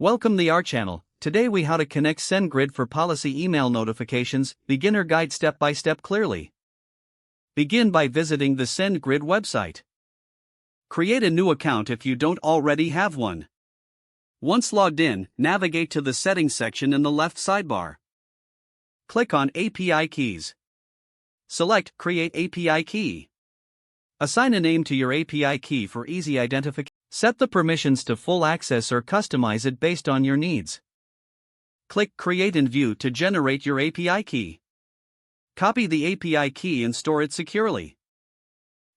Welcome to our channel. Today we how to connect SendGrid for policy email notifications, beginner guide step by step clearly. Begin by visiting the SendGrid website. Create a new account if you don't already have one. Once logged in, navigate to the settings section in the left sidebar. Click on API keys. Select Create API key. Assign a name to your API key for easy identification. Set the permissions to full access or customize it based on your needs. Click Create in View to generate your API key. Copy the API key and store it securely.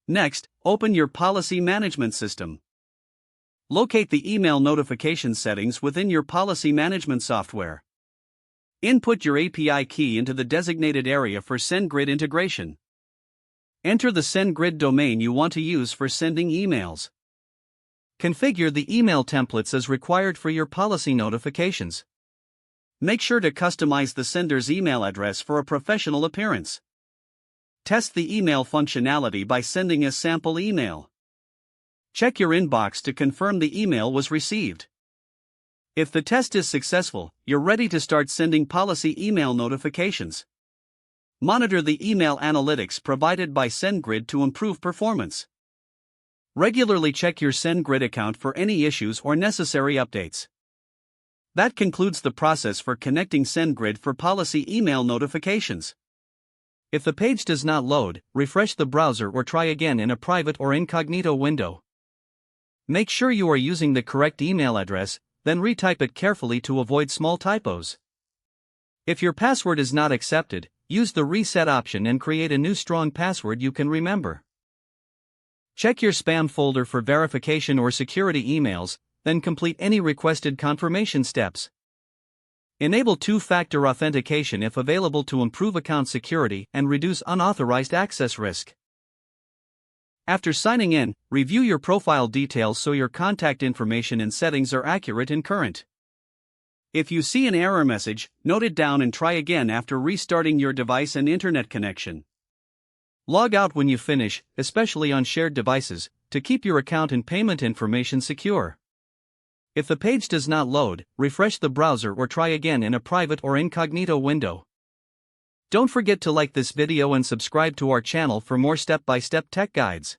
Next, open your policy management system. Locate the email notification settings within your policy management software. Input your API key into the designated area for SendGrid integration. Enter the SendGrid domain you want to use for sending emails. Configure the email templates as required for your policy notifications. Make sure to customize the sender's email address for a professional appearance. Test the email functionality by sending a sample email. Check your inbox to confirm the email was received. If the test is successful, you're ready to start sending policy email notifications. Monitor the email analytics provided by SendGrid to improve performance. Regularly check your SendGrid account for any issues or necessary updates. That concludes the process for connecting SendGrid for policy email notifications. If the page does not load, refresh the browser or try again in a private or incognito window. Make sure you are using the correct email address, then retype it carefully to avoid small typos. If your password is not accepted, use the reset option and create a new strong password you can remember. Check your spam folder for verification or security emails, then complete any requested confirmation steps. Enable two-factor authentication if available to improve account security and reduce unauthorized access risk. After signing in, review your profile details so your contact information and settings are accurate and current. If you see an error message, note it down and try again after restarting your device and internet connection. Log out when you finish, especially on shared devices, to keep your account and payment information secure. If the page does not load, refresh the browser or try again in a private or incognito window. Don't forget to like this video and subscribe to our channel for more step-by-step tech guides.